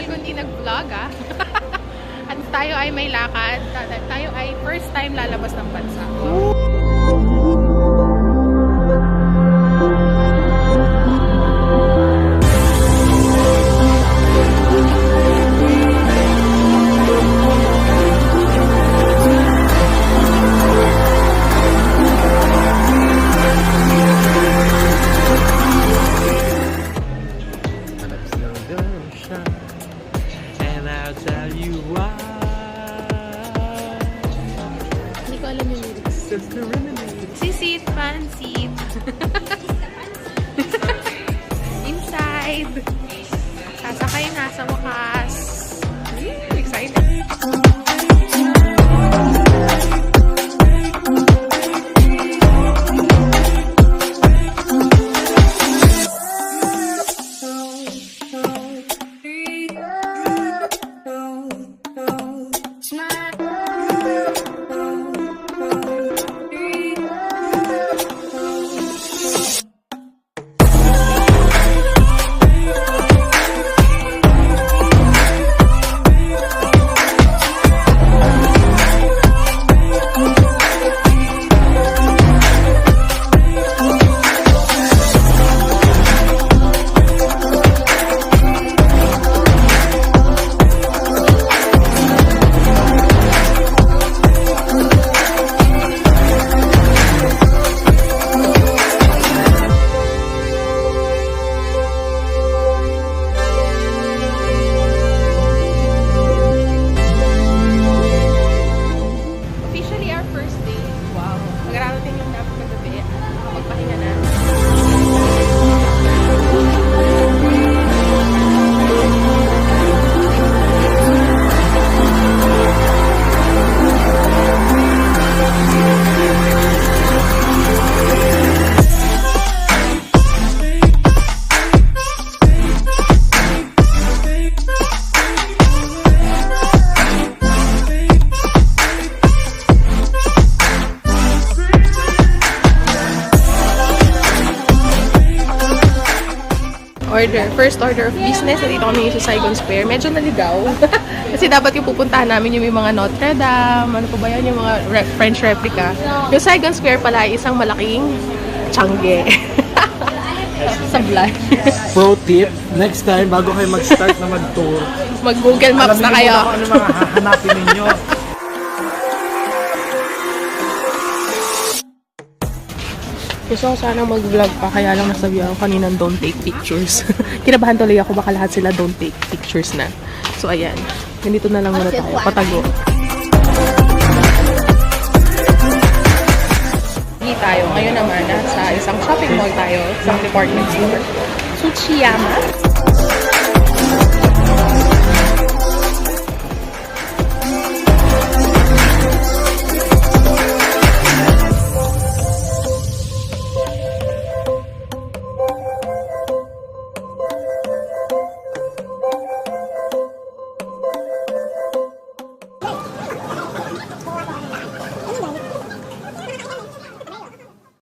tagal ko hindi nag-vlog At tayo ay may lakad. Tayo ay first time lalabas ng bansa. Sisit, pansit. Inside. Sasakay na sa wakas. Excited. First order of business. Dito kami sa Saigon Square. Medyo naligaw. Kasi dapat yung pupuntahan namin yung mga Notre Dame. Ano pa ba yan? Yung mga French replica. Yung Saigon Square pala ay isang malaking Changge. Sablay. Pro tip, next time, bago kayo mag-start na mag-tour, mag-Google Maps na kayo. Alamin mo ano mga hahanapin ninyo. Gusto ko sanang mag-vlog pa, kaya lang nasabi ako kaninang don't take pictures. Kinabahan tuloy ako, baka lahat sila don't take pictures na. So ayan, ganito na lang muna tayo, patago. Hindi tayo, ngayon naman sa isang shopping mall tayo, isang department store. Suchiyama.